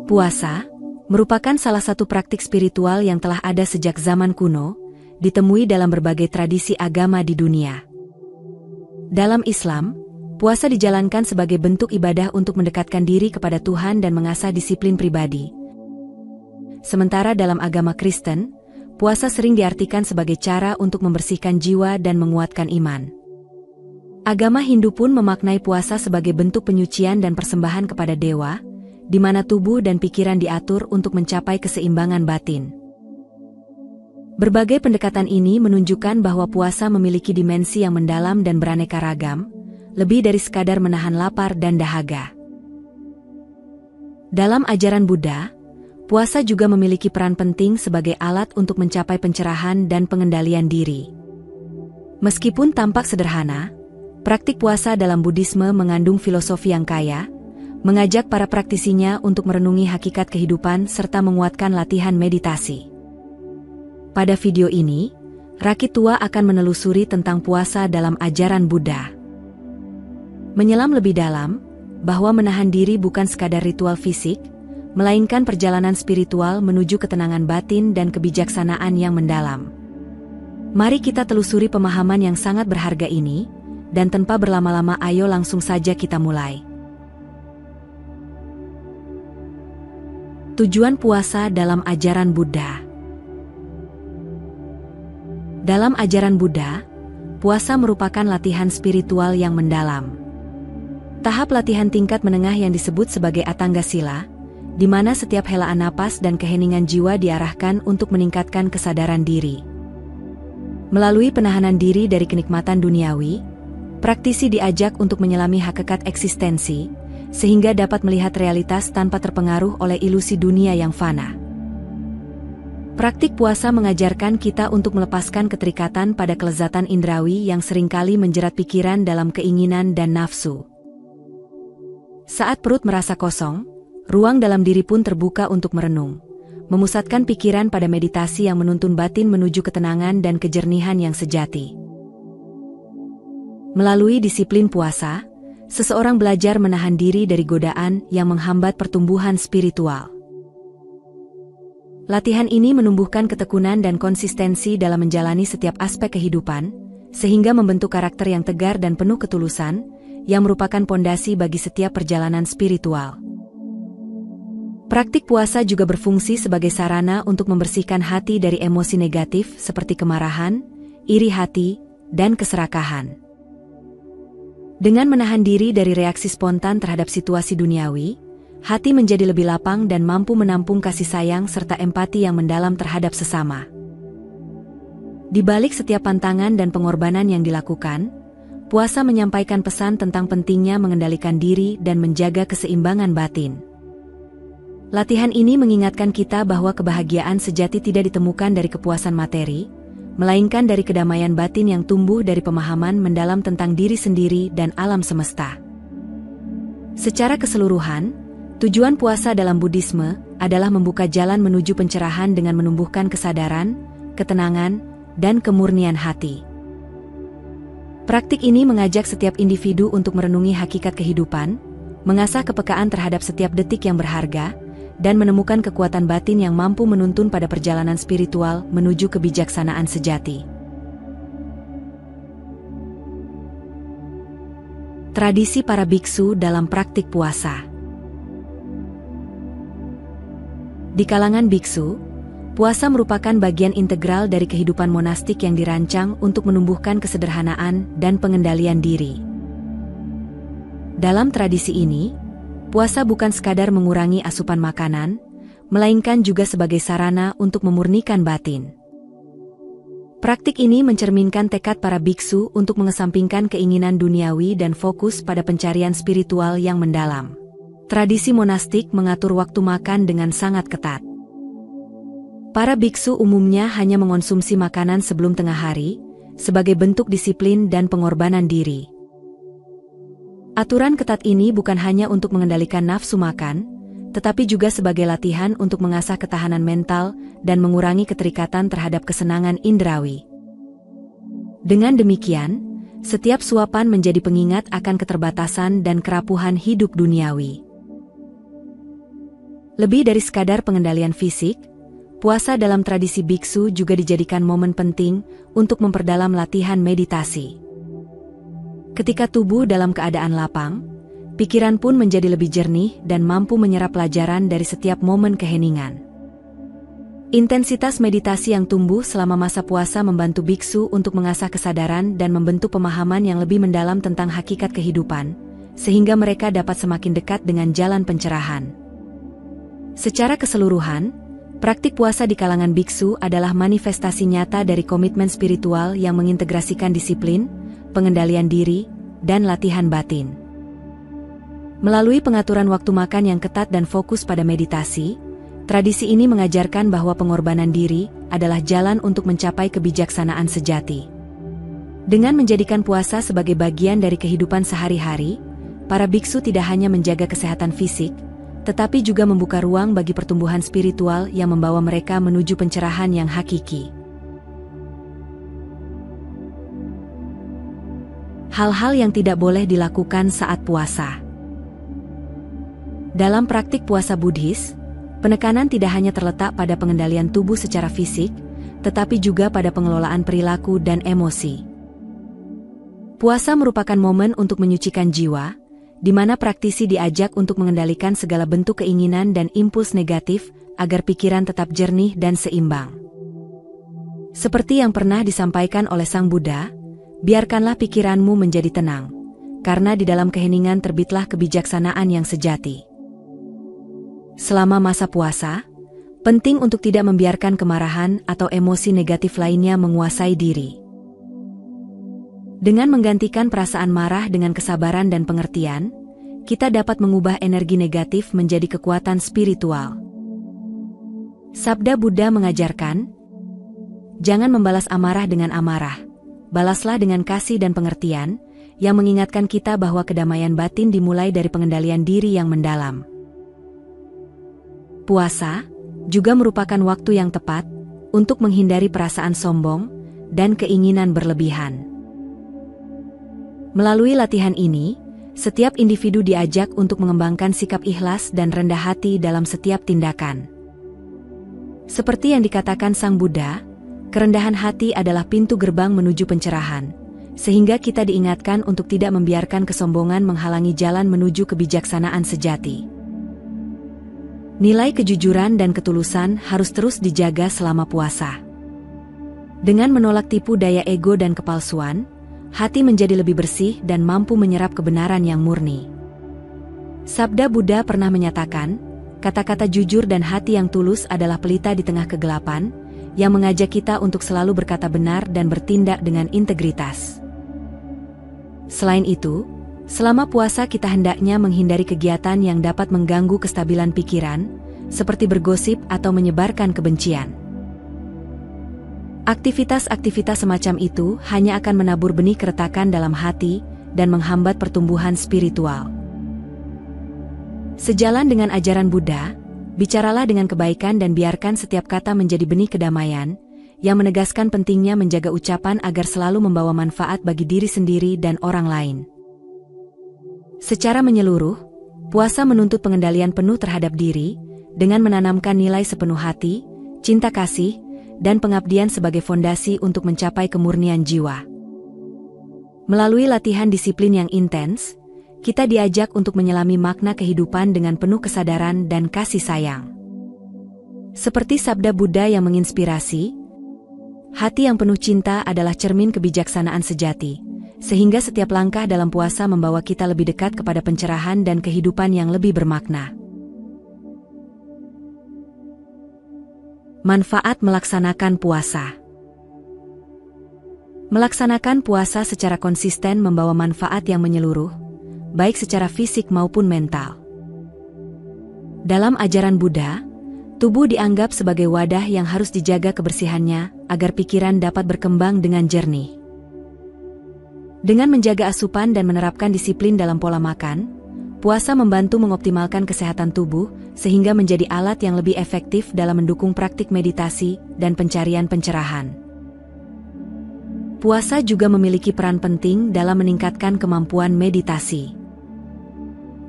Puasa merupakan salah satu praktik spiritual yang telah ada sejak zaman kuno, ditemui dalam berbagai tradisi agama di dunia. Dalam Islam, puasa dijalankan sebagai bentuk ibadah untuk mendekatkan diri kepada Tuhan dan mengasah disiplin pribadi. Sementara dalam agama Kristen, puasa sering diartikan sebagai cara untuk membersihkan jiwa dan menguatkan iman. Agama Hindu pun memaknai puasa sebagai bentuk penyucian dan persembahan kepada dewa, di mana tubuh dan pikiran diatur untuk mencapai keseimbangan batin. Berbagai pendekatan ini menunjukkan bahwa puasa memiliki dimensi yang mendalam dan beraneka ragam, lebih dari sekadar menahan lapar dan dahaga. Dalam ajaran Buddha, puasa juga memiliki peran penting sebagai alat untuk mencapai pencerahan dan pengendalian diri. Meskipun tampak sederhana, praktik puasa dalam Buddhisme mengandung filosofi yang kaya, mengajak para praktisinya untuk merenungi hakikat kehidupan serta menguatkan latihan meditasi. Pada video ini, Rakit Tua akan menelusuri tentang puasa dalam ajaran Buddha. Menyelam lebih dalam, bahwa menahan diri bukan sekadar ritual fisik, melainkan perjalanan spiritual menuju ketenangan batin dan kebijaksanaan yang mendalam. Mari kita telusuri pemahaman yang sangat berharga ini, dan tanpa berlama-lama ayo langsung saja kita mulai. Tujuan puasa dalam ajaran Buddha. Dalam ajaran Buddha, puasa merupakan latihan spiritual yang mendalam. Tahap latihan tingkat menengah yang disebut sebagai Atangga Sila, di mana setiap helaan napas dan keheningan jiwa diarahkan untuk meningkatkan kesadaran diri. Melalui penahanan diri dari kenikmatan duniawi, praktisi diajak untuk menyelami hakikat eksistensi, sehingga dapat melihat realitas tanpa terpengaruh oleh ilusi dunia yang fana. Praktik puasa mengajarkan kita untuk melepaskan keterikatan pada kelezatan indrawi yang seringkali menjerat pikiran dalam keinginan dan nafsu. Saat perut merasa kosong, ruang dalam diri pun terbuka untuk merenung, memusatkan pikiran pada meditasi yang menuntun batin menuju ketenangan dan kejernihan yang sejati. Melalui disiplin puasa, seseorang belajar menahan diri dari godaan yang menghambat pertumbuhan spiritual. Latihan ini menumbuhkan ketekunan dan konsistensi dalam menjalani setiap aspek kehidupan, sehingga membentuk karakter yang tegar dan penuh ketulusan, yang merupakan pondasi bagi setiap perjalanan spiritual. Praktik puasa juga berfungsi sebagai sarana untuk membersihkan hati dari emosi negatif seperti kemarahan, iri hati, dan keserakahan. Dengan menahan diri dari reaksi spontan terhadap situasi duniawi, hati menjadi lebih lapang dan mampu menampung kasih sayang serta empati yang mendalam terhadap sesama. Di balik setiap pantangan dan pengorbanan yang dilakukan, puasa menyampaikan pesan tentang pentingnya mengendalikan diri dan menjaga keseimbangan batin. Latihan ini mengingatkan kita bahwa kebahagiaan sejati tidak ditemukan dari kepuasan materi, melainkan dari kedamaian batin yang tumbuh dari pemahaman mendalam tentang diri sendiri dan alam semesta. Secara keseluruhan, tujuan puasa dalam Buddhisme adalah membuka jalan menuju pencerahan dengan menumbuhkan kesadaran, ketenangan, dan kemurnian hati. Praktik ini mengajak setiap individu untuk merenungi hakikat kehidupan, mengasah kepekaan terhadap setiap detik yang berharga, dan menemukan kekuatan batin yang mampu menuntun pada perjalanan spiritual menuju kebijaksanaan sejati. Tradisi para biksu dalam praktik puasa. Di kalangan biksu, puasa merupakan bagian integral dari kehidupan monastik yang dirancang untuk menumbuhkan kesederhanaan dan pengendalian diri. Dalam tradisi ini, puasa bukan sekadar mengurangi asupan makanan, melainkan juga sebagai sarana untuk memurnikan batin. Praktik ini mencerminkan tekad para biksu untuk mengesampingkan keinginan duniawi dan fokus pada pencarian spiritual yang mendalam. Tradisi monastik mengatur waktu makan dengan sangat ketat. Para biksu umumnya hanya mengonsumsi makanan sebelum tengah hari, sebagai bentuk disiplin dan pengorbanan diri. Aturan ketat ini bukan hanya untuk mengendalikan nafsu makan, tetapi juga sebagai latihan untuk mengasah ketahanan mental dan mengurangi keterikatan terhadap kesenangan indrawi. Dengan demikian, setiap suapan menjadi pengingat akan keterbatasan dan kerapuhan hidup duniawi. Lebih dari sekadar pengendalian fisik, puasa dalam tradisi biksu juga dijadikan momen penting untuk memperdalam latihan meditasi. Ketika tubuh dalam keadaan lapang, pikiran pun menjadi lebih jernih dan mampu menyerap pelajaran dari setiap momen keheningan. Intensitas meditasi yang tumbuh selama masa puasa membantu biksu untuk mengasah kesadaran dan membentuk pemahaman yang lebih mendalam tentang hakikat kehidupan, sehingga mereka dapat semakin dekat dengan jalan pencerahan. Secara keseluruhan, praktik puasa di kalangan biksu adalah manifestasi nyata dari komitmen spiritual yang mengintegrasikan disiplin, pengendalian diri, dan latihan batin. Melalui pengaturan waktu makan yang ketat dan fokus pada meditasi, tradisi ini mengajarkan bahwa pengorbanan diri adalah jalan untuk mencapai kebijaksanaan sejati. Dengan menjadikan puasa sebagai bagian dari kehidupan sehari-hari, para biksu tidak hanya menjaga kesehatan fisik, tetapi juga membuka ruang bagi pertumbuhan spiritual yang membawa mereka menuju pencerahan yang hakiki. Hal-hal yang tidak boleh dilakukan saat puasa. Dalam praktik puasa Buddhis, penekanan tidak hanya terletak pada pengendalian tubuh secara fisik, tetapi juga pada pengelolaan perilaku dan emosi. Puasa merupakan momen untuk menyucikan jiwa, di mana praktisi diajak untuk mengendalikan segala bentuk keinginan dan impuls negatif agar pikiran tetap jernih dan seimbang. Seperti yang pernah disampaikan oleh Sang Buddha, biarkanlah pikiranmu menjadi tenang, karena di dalam keheningan terbitlah kebijaksanaan yang sejati. Selama masa puasa, penting untuk tidak membiarkan kemarahan atau emosi negatif lainnya menguasai diri. Dengan menggantikan perasaan marah dengan kesabaran dan pengertian, kita dapat mengubah energi negatif menjadi kekuatan spiritual. Sabda Buddha mengajarkan, jangan membalas amarah dengan amarah, balaslah dengan kasih dan pengertian, yang mengingatkan kita bahwa kedamaian batin dimulai dari pengendalian diri yang mendalam. Puasa juga merupakan waktu yang tepat untuk menghindari perasaan sombong dan keinginan berlebihan. Melalui latihan ini, setiap individu diajak untuk mengembangkan sikap ikhlas dan rendah hati dalam setiap tindakan. Seperti yang dikatakan Sang Buddha, kerendahan hati adalah pintu gerbang menuju pencerahan, sehingga kita diingatkan untuk tidak membiarkan kesombongan menghalangi jalan menuju kebijaksanaan sejati. Nilai kejujuran dan ketulusan harus terus dijaga selama puasa. Dengan menolak tipu daya ego dan kepalsuan, hati menjadi lebih bersih dan mampu menyerap kebenaran yang murni. Sabda Buddha pernah menyatakan, kata-kata jujur dan hati yang tulus adalah pelita di tengah kegelapan, yang mengajak kita untuk selalu berkata benar dan bertindak dengan integritas. Selain itu, selama puasa kita hendaknya menghindari kegiatan yang dapat mengganggu kestabilan pikiran, seperti bergosip atau menyebarkan kebencian. Aktivitas-aktivitas semacam itu hanya akan menabur benih keretakan dalam hati dan menghambat pertumbuhan spiritual. Sejalan dengan ajaran Buddha, bicaralah dengan kebaikan dan biarkan setiap kata menjadi benih kedamaian, yang menegaskan pentingnya menjaga ucapan agar selalu membawa manfaat bagi diri sendiri dan orang lain. Secara menyeluruh, puasa menuntut pengendalian penuh terhadap diri, dengan menanamkan nilai sepenuh hati, cinta kasih, dan pengabdian sebagai fondasi untuk mencapai kemurnian jiwa. Melalui latihan disiplin yang intens, kita diajak untuk menyelami makna kehidupan dengan penuh kesadaran dan kasih sayang. Seperti sabda Buddha yang menginspirasi, hati yang penuh cinta adalah cermin kebijaksanaan sejati, sehingga setiap langkah dalam puasa membawa kita lebih dekat kepada pencerahan dan kehidupan yang lebih bermakna. Manfaat melaksanakan puasa. Melaksanakan puasa secara konsisten membawa manfaat yang menyeluruh, baik secara fisik maupun mental. Dalam ajaran Buddha, tubuh dianggap sebagai wadah yang harus dijaga kebersihannya agar pikiran dapat berkembang dengan jernih. Dengan menjaga asupan dan menerapkan disiplin dalam pola makan, puasa membantu mengoptimalkan kesehatan tubuh sehingga menjadi alat yang lebih efektif dalam mendukung praktik meditasi dan pencarian pencerahan. Puasa juga memiliki peran penting dalam meningkatkan kemampuan meditasi.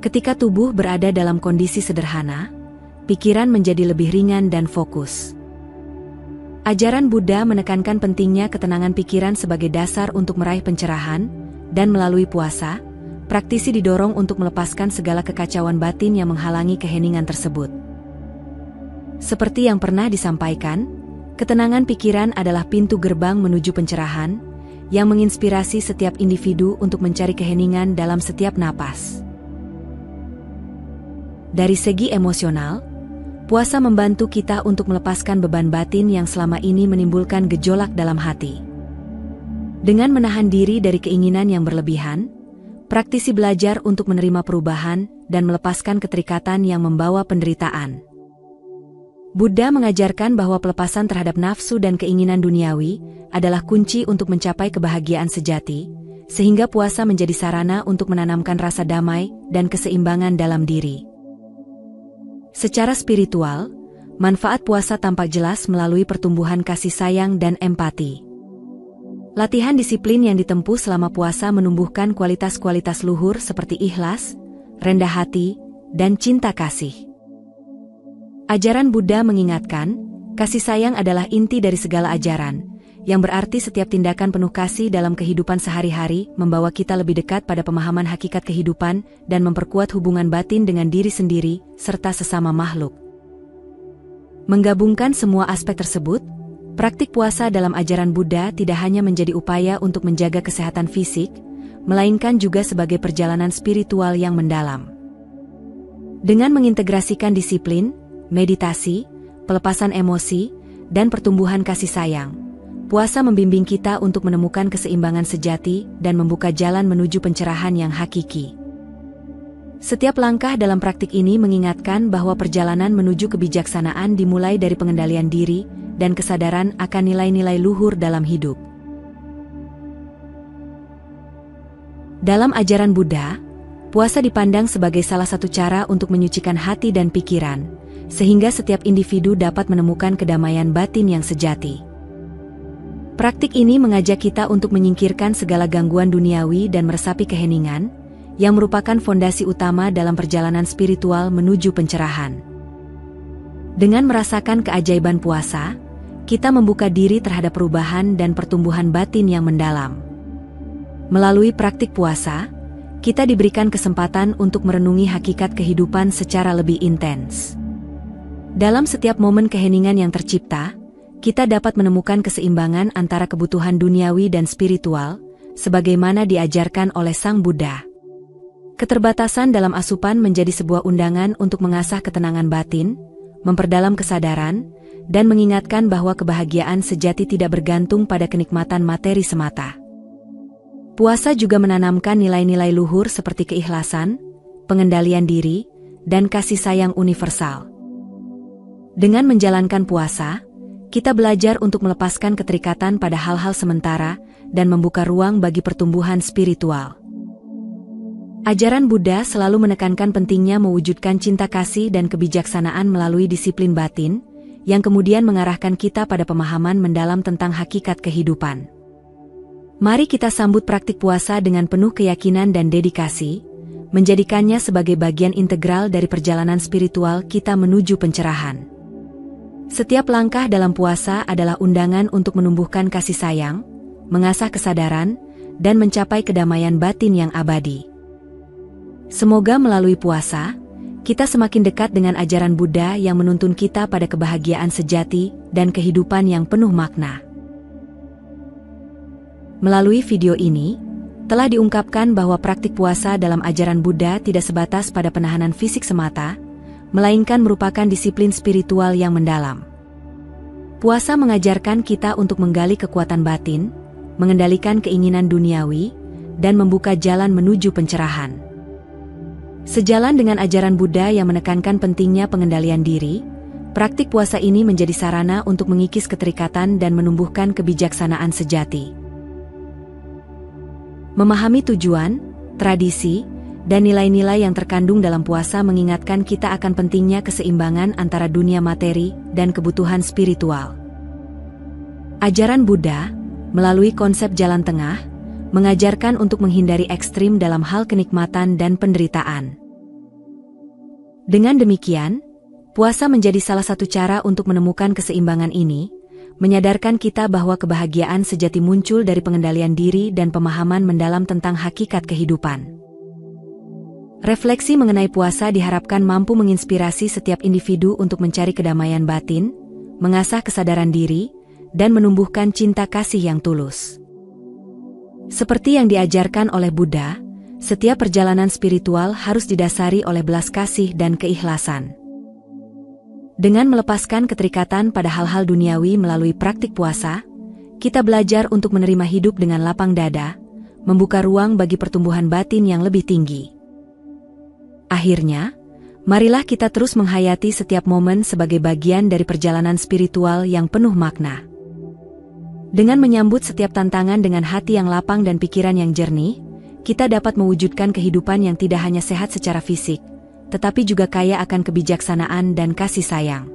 Ketika tubuh berada dalam kondisi sederhana, pikiran menjadi lebih ringan dan fokus. Ajaran Buddha menekankan pentingnya ketenangan pikiran sebagai dasar untuk meraih pencerahan, dan melalui puasa, praktisi didorong untuk melepaskan segala kekacauan batin yang menghalangi keheningan tersebut. Seperti yang pernah disampaikan, ketenangan pikiran adalah pintu gerbang menuju pencerahan, yang menginspirasi setiap individu untuk mencari keheningan dalam setiap napas. Dari segi emosional, puasa membantu kita untuk melepaskan beban batin yang selama ini menimbulkan gejolak dalam hati. Dengan menahan diri dari keinginan yang berlebihan, praktisi belajar untuk menerima perubahan dan melepaskan keterikatan yang membawa penderitaan. Buddha mengajarkan bahwa pelepasan terhadap nafsu dan keinginan duniawi adalah kunci untuk mencapai kebahagiaan sejati, sehingga puasa menjadi sarana untuk menanamkan rasa damai dan keseimbangan dalam diri. Secara spiritual, manfaat puasa tampak jelas melalui pertumbuhan kasih sayang dan empati. Latihan disiplin yang ditempuh selama puasa menumbuhkan kualitas-kualitas luhur seperti ikhlas, rendah hati, dan cinta kasih. Ajaran Buddha mengingatkan, kasih sayang adalah inti dari segala ajaran, yang berarti setiap tindakan penuh kasih dalam kehidupan sehari-hari membawa kita lebih dekat pada pemahaman hakikat kehidupan dan memperkuat hubungan batin dengan diri sendiri serta sesama makhluk. Menggabungkan semua aspek tersebut, praktik puasa dalam ajaran Buddha tidak hanya menjadi upaya untuk menjaga kesehatan fisik, melainkan juga sebagai perjalanan spiritual yang mendalam. Dengan mengintegrasikan disiplin, meditasi, pelepasan emosi, dan pertumbuhan kasih sayang, puasa membimbing kita untuk menemukan keseimbangan sejati dan membuka jalan menuju pencerahan yang hakiki. Setiap langkah dalam praktik ini mengingatkan bahwa perjalanan menuju kebijaksanaan dimulai dari pengendalian diri dan kesadaran akan nilai-nilai luhur dalam hidup. Dalam ajaran Buddha, puasa dipandang sebagai salah satu cara untuk menyucikan hati dan pikiran, sehingga setiap individu dapat menemukan kedamaian batin yang sejati. Praktik ini mengajak kita untuk menyingkirkan segala gangguan duniawi dan meresapi keheningan, yang merupakan fondasi utama dalam perjalanan spiritual menuju pencerahan. Dengan merasakan keajaiban puasa, kita membuka diri terhadap perubahan dan pertumbuhan batin yang mendalam. Melalui praktik puasa, kita diberikan kesempatan untuk merenungi hakikat kehidupan secara lebih intens. Dalam setiap momen keheningan yang tercipta, kita dapat menemukan keseimbangan antara kebutuhan duniawi dan spiritual, sebagaimana diajarkan oleh Sang Buddha. Keterbatasan dalam asupan menjadi sebuah undangan untuk mengasah ketenangan batin, memperdalam kesadaran, dan mengingatkan bahwa kebahagiaan sejati tidak bergantung pada kenikmatan materi semata. Puasa juga menanamkan nilai-nilai luhur seperti keikhlasan, pengendalian diri, dan kasih sayang universal. Dengan menjalankan puasa, kita belajar untuk melepaskan keterikatan pada hal-hal sementara dan membuka ruang bagi pertumbuhan spiritual. Ajaran Buddha selalu menekankan pentingnya mewujudkan cinta kasih dan kebijaksanaan melalui disiplin batin, yang kemudian mengarahkan kita pada pemahaman mendalam tentang hakikat kehidupan. Mari kita sambut praktik puasa dengan penuh keyakinan dan dedikasi, menjadikannya sebagai bagian integral dari perjalanan spiritual kita menuju pencerahan. Setiap langkah dalam puasa adalah undangan untuk menumbuhkan kasih sayang, mengasah kesadaran, dan mencapai kedamaian batin yang abadi. Semoga melalui puasa, kita semakin dekat dengan ajaran Buddha yang menuntun kita pada kebahagiaan sejati dan kehidupan yang penuh makna. Melalui video ini, telah diungkapkan bahwa praktik puasa dalam ajaran Buddha tidak sebatas pada penahanan fisik semata, melainkan merupakan disiplin spiritual yang mendalam. Puasa mengajarkan kita untuk menggali kekuatan batin, mengendalikan keinginan duniawi, dan membuka jalan menuju pencerahan. Sejalan dengan ajaran Buddha yang menekankan pentingnya pengendalian diri, praktik puasa ini menjadi sarana untuk mengikis keterikatan dan menumbuhkan kebijaksanaan sejati. Memahami tujuan, tradisi, dan nilai-nilai yang terkandung dalam puasa mengingatkan kita akan pentingnya keseimbangan antara dunia materi dan kebutuhan spiritual. Ajaran Buddha, melalui konsep jalan tengah, mengajarkan untuk menghindari ekstrim dalam hal kenikmatan dan penderitaan. Dengan demikian, Puasa menjadi salah satu cara untuk menemukan keseimbangan ini, menyadarkan kita bahwa kebahagiaan sejati muncul dari pengendalian diri dan pemahaman mendalam tentang hakikat kehidupan. Refleksi mengenai puasa diharapkan mampu menginspirasi setiap individu untuk mencari kedamaian batin, mengasah kesadaran diri, dan menumbuhkan cinta kasih yang tulus. Seperti yang diajarkan oleh Buddha, setiap perjalanan spiritual harus didasari oleh belas kasih dan keikhlasan. Dengan melepaskan keterikatan pada hal-hal duniawi melalui praktik puasa, kita belajar untuk menerima hidup dengan lapang dada, membuka ruang bagi pertumbuhan batin yang lebih tinggi. Akhirnya, marilah kita terus menghayati setiap momen sebagai bagian dari perjalanan spiritual yang penuh makna. Dengan menyambut setiap tantangan dengan hati yang lapang dan pikiran yang jernih, kita dapat mewujudkan kehidupan yang tidak hanya sehat secara fisik, tetapi juga kaya akan kebijaksanaan dan kasih sayang.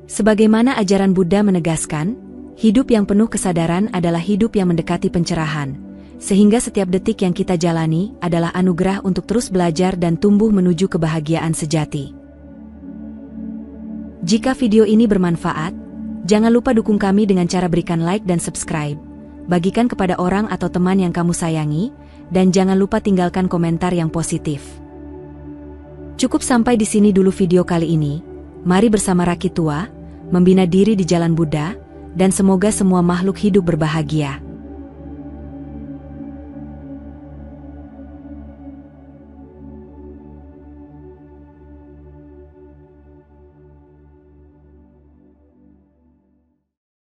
Sebagaimana ajaran Buddha menegaskan, hidup yang penuh kesadaran adalah hidup yang mendekati pencerahan, sehingga setiap detik yang kita jalani adalah anugerah untuk terus belajar dan tumbuh menuju kebahagiaan sejati. Jika video ini bermanfaat, jangan lupa dukung kami dengan cara berikan like dan subscribe, bagikan kepada orang atau teman yang kamu sayangi, dan jangan lupa tinggalkan komentar yang positif. Cukup sampai di sini dulu video kali ini. Mari bersama Rakitua, membina diri di jalan Buddha, dan semoga semua makhluk hidup berbahagia.